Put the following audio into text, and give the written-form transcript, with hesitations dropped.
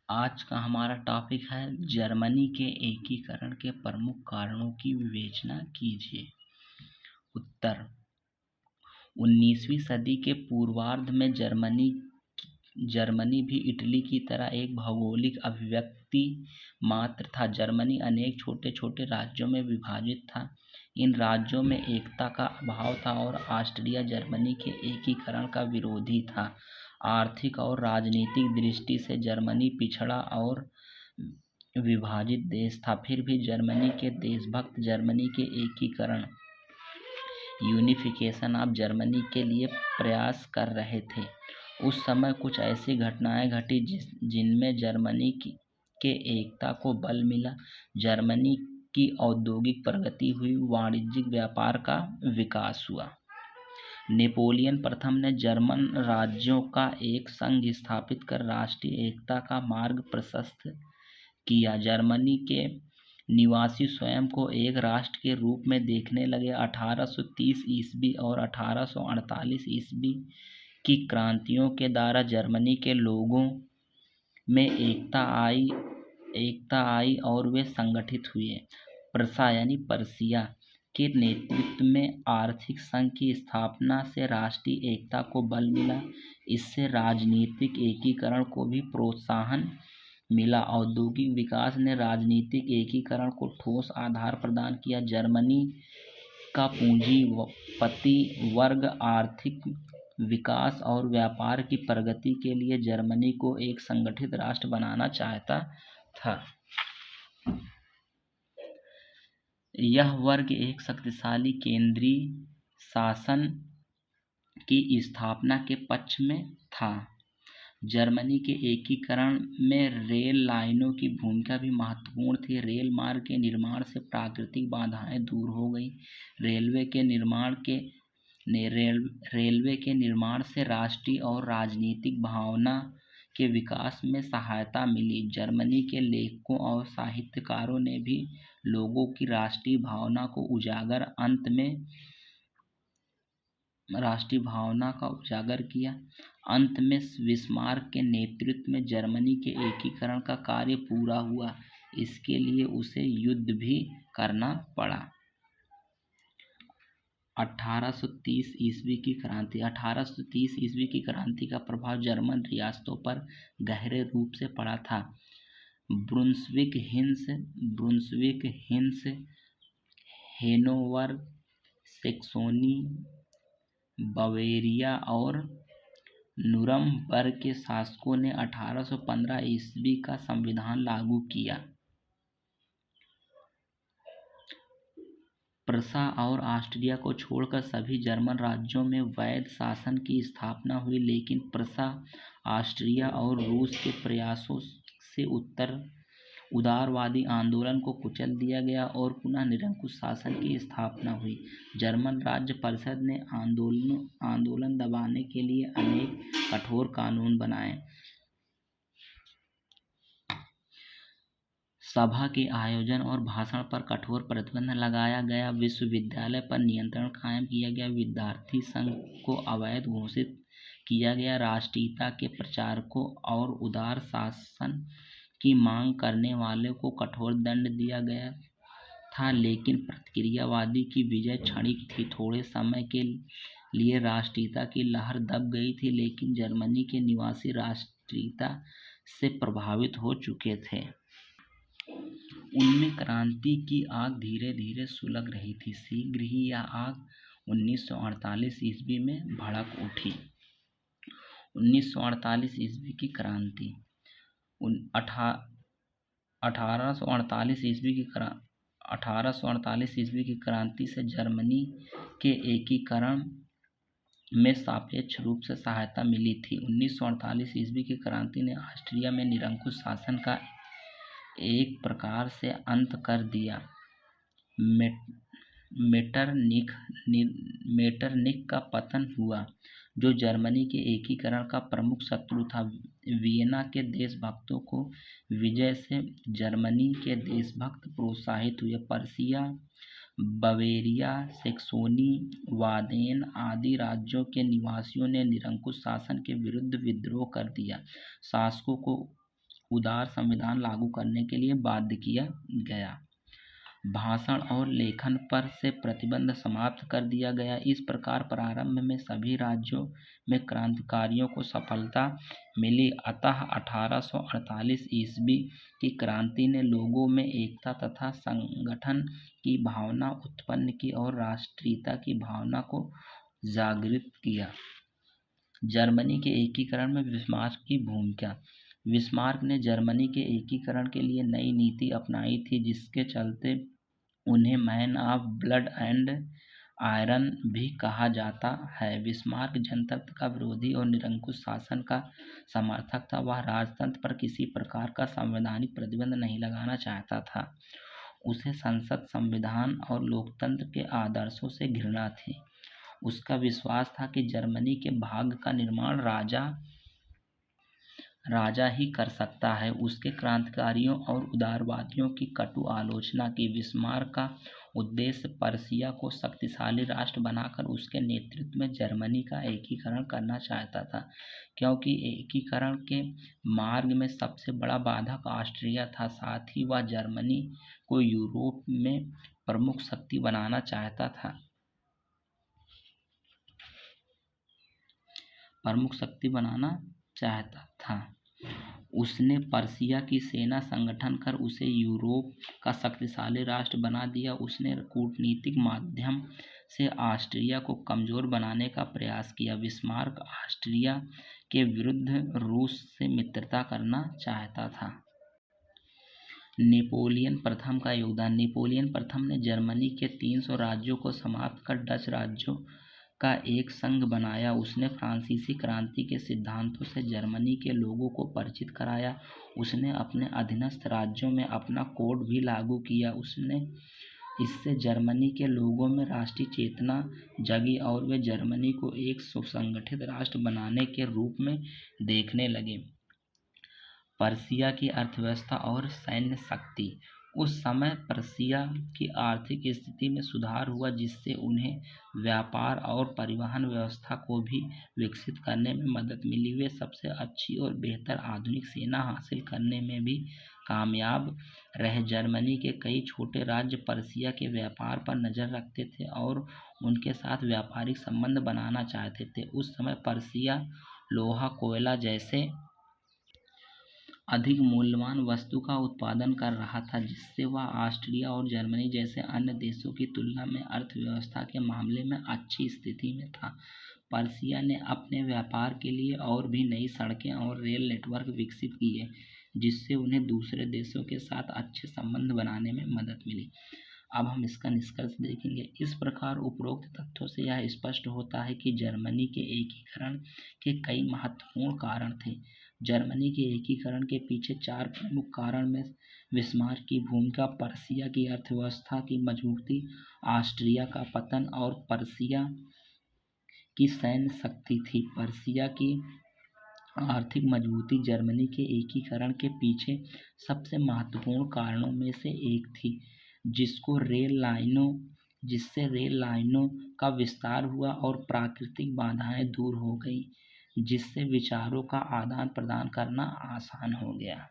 आज का हमारा टॉपिक है जर्मनी के एकीकरण के प्रमुख कारणों की विवेचना कीजिए। उत्तर 19वीं सदी के पूर्वार्ध में जर्मनी भी इटली की तरह एक भौगोलिक अभिव्यक्ति मात्र था। जर्मनी अनेक छोटे छोटे राज्यों में विभाजित था। इन राज्यों में एकता का अभाव था और ऑस्ट्रिया जर्मनी के एकीकरण का विरोधी था। आर्थिक और राजनीतिक दृष्टि से जर्मनी पिछड़ा और विभाजित देश था। फिर भी जर्मनी के देशभक्त जर्मनी के एकीकरण यूनिफिकेशन ऑफ जर्मनी के लिए प्रयास कर रहे थे। उस समय कुछ ऐसी घटनाएं घटी जिनमें जर्मनी के एकता को बल मिला। जर्मनी की औद्योगिक प्रगति हुई, वाणिज्यिक व्यापार का विकास हुआ। नेपोलियन प्रथम ने जर्मन राज्यों का एक संघ स्थापित कर राष्ट्रीय एकता का मार्ग प्रशस्त किया। जर्मनी के निवासी स्वयं को एक राष्ट्र के रूप में देखने लगे। 1830 ईस्वी और 1848 ईस्वी की क्रांतियों के द्वारा जर्मनी के लोगों में एकता आई और वे संगठित हुए। पर्सिया के नेतृत्व में आर्थिक संघ की स्थापना से राष्ट्रीय एकता को बल मिला। इससे राजनीतिक एकीकरण को भी प्रोत्साहन मिला। औद्योगिक विकास ने राजनीतिक एकीकरण को ठोस आधार प्रदान किया। जर्मनी का पूंजीपति वर्ग आर्थिक विकास और व्यापार की प्रगति के लिए जर्मनी को एक संगठित राष्ट्र बनाना चाहता था। यह वर्ग एक शक्तिशाली केंद्रीय शासन की स्थापना के पक्ष में था। जर्मनी के एकीकरण में रेल लाइनों की भूमिका भी महत्वपूर्ण थी। रेल मार्ग के निर्माण से प्राकृतिक बाधाएं दूर हो गई। रेलवे के निर्माण से राष्ट्रीय और राजनीतिक भावना के विकास में सहायता मिली। जर्मनी के लेखकों और साहित्यकारों ने भी लोगों की राष्ट्रीय भावना का उजागर किया। अंत में बिस्मार्क के नेतृत्व में जर्मनी के एकीकरण का कार्य पूरा हुआ। इसके लिए उसे युद्ध भी करना पड़ा। 1830 ईस्वी की क्रांति। 1830 ईस्वी की क्रांति का प्रभाव जर्मन रियासतों पर गहरे रूप से पड़ा था। ब्रुंसविक, हिंस, हेनोवर, सैक्सोनी, बवेरिया और नुरम्बर्ग के शासकों ने 1815 ईस्वी का संविधान लागू किया। प्रसा और ऑस्ट्रिया को छोड़कर सभी जर्मन राज्यों में वैध शासन की स्थापना हुई, लेकिन प्रसा, ऑस्ट्रिया और रूस के प्रयासों से उदारवादी आंदोलन को कुचल दिया गया और पुनः निरंकुश शासन की स्थापना हुई। जर्मन राज्य परिषद ने आंदोलन दबाने के लिए अनेक कठोर कानून बनाए। सभा के आयोजन और भाषण पर कठोर प्रतिबंध लगाया गया। विश्वविद्यालय पर नियंत्रण कायम किया गया। विद्यार्थी संघ को अवैध घोषित किया गया। राष्ट्रीयता के प्रचारकों और उदार शासन की मांग करने वालों को कठोर दंड दिया गया था, लेकिन प्रतिक्रियावादी की विजय क्षणिक थी। थोड़े समय के लिए राष्ट्रीयता की लहर दब गई थी, लेकिन जर्मनी के निवासी राष्ट्रीयता से प्रभावित हो चुके थे। उनमें क्रांति की आग धीरे धीरे सुलग रही थी। शीघ्र ही यह आग 1948 ईस्वी में भड़क उठी। 1948 ईस्वी की क्रांति। 1848 ईस्वी की क्रांति से जर्मनी के एकीकरण में सापेक्ष रूप से सहायता मिली थी। 1948 ईस्वी की क्रांति ने ऑस्ट्रिया में निरंकुश शासन का एक प्रकार से अंत कर दिया। मेटरनिख का पतन हुआ, जो जर्मनी के एकीकरण का प्रमुख शत्रु था। वियना के देशभक्तों को विजय से जर्मनी के देशभक्त प्रोत्साहित हुए। पर्सिया, बवेरिया, सैक्सोनी, बादेन आदि राज्यों के निवासियों ने निरंकुश शासन के विरुद्ध विद्रोह कर दिया। शासकों को उदार संविधान लागू करने के लिए बाध्य किया गया। भाषण और लेखन पर से प्रतिबंध समाप्त कर दिया गया। इस प्रकार प्रारंभ में सभी राज्यों में क्रांतिकारियों को सफलता मिली, अतः 1848 ईस्वी की क्रांति ने लोगों में एकता तथा संगठन की भावना उत्पन्न की और राष्ट्रीयता की भावना को जागृत किया। जर्मनी के एकीकरण में बिस्मार्क की भूमिका। बिस्मार्क ने जर्मनी के एकीकरण के लिए नई नीति अपनाई थी, जिसके चलते उन्हें man of blood and iron भी कहा जाता है। बिस्मार्क जनतंत्र का विरोधी और निरंकुश शासन का समर्थक था। वह राजतंत्र पर किसी प्रकार का संवैधानिक प्रतिबंध नहीं लगाना चाहता था। उसे संसद, संविधान और लोकतंत्र के आदर्शों से घृणा थी। उसका विश्वास था कि जर्मनी के भाग्य का निर्माण राजा ही कर सकता है। उसके क्रांतिकारियों और उदारवादियों की कटु आलोचना की। बिस्मार्क का उद्देश्य पर्सिया को शक्तिशाली राष्ट्र बनाकर उसके नेतृत्व में जर्मनी का एकीकरण करना चाहता था, क्योंकि एकीकरण के मार्ग में सबसे बड़ा बाधक ऑस्ट्रिया था। साथ ही वह जर्मनी को यूरोप में प्रमुख शक्ति बनाना चाहता था। उसने पर्सिया की सेना संगठन कर उसे यूरोप का शक्तिशाली राष्ट्र बना दिया। उसने कूटनीतिक माध्यम से ऑस्ट्रिया को कमजोर बनाने का प्रयास किया। बिस्मार्क ऑस्ट्रिया के विरुद्ध रूस से मित्रता करना चाहता था। नेपोलियन प्रथम का योगदान। नेपोलियन प्रथम ने जर्मनी के 300 राज्यों को समाप्त कर डच राज्यों का एक संघ बनाया। उसने फ्रांसीसी क्रांति के सिद्धांतों से जर्मनी के लोगों को परिचित कराया। उसने अपने अधीनस्थ राज्यों में अपना कोड भी लागू किया। इससे जर्मनी के लोगों में राष्ट्रीय चेतना जगी और वे जर्मनी को एक सुसंगठित राष्ट्र बनाने के रूप में देखने लगे। पर्सिया की अर्थव्यवस्था और सैन्य शक्ति। उस समय पर्सिया की आर्थिक स्थिति में सुधार हुआ, जिससे उन्हें व्यापार और परिवहन व्यवस्था को भी विकसित करने में मदद मिली। वे सबसे अच्छी और बेहतर आधुनिक सेना हासिल करने में भी कामयाब रहे। जर्मनी के कई छोटे राज्य पर्सिया के व्यापार पर नज़र रखते थे और उनके साथ व्यापारिक संबंध बनाना चाहते थे। उस समय पर्सिया लोहा, कोयला जैसे अधिक मूल्यवान वस्तु का उत्पादन कर रहा था, जिससे वह ऑस्ट्रिया और जर्मनी जैसे अन्य देशों की तुलना में अर्थव्यवस्था के मामले में अच्छी स्थिति में था। पर्सिया ने अपने व्यापार के लिए और भी नई सड़कें और रेल नेटवर्क विकसित किए, जिससे उन्हें दूसरे देशों के साथ अच्छे संबंध बनाने में मदद मिली। अब हम इसका निष्कर्ष देखेंगे। इस प्रकार उपरोक्त तथ्यों से यह स्पष्ट होता है कि जर्मनी के एकीकरण के कई महत्वपूर्ण कारण थे। जर्मनी के एकीकरण के पीछे 4 प्रमुख कारण में बिस्मार्क की भूमिका, पर्सिया की अर्थव्यवस्था की मजबूती, ऑस्ट्रिया का पतन और पर्सिया की सैन्य शक्ति थी। पर्सिया की आर्थिक मजबूती जर्मनी के एकीकरण के पीछे सबसे महत्वपूर्ण कारणों में से एक थी, जिससे रेल लाइनों का विस्तार हुआ और प्राकृतिक बाधाएं दूर हो गई, जिससे विचारों का आदान प्रदान करना आसान हो गया।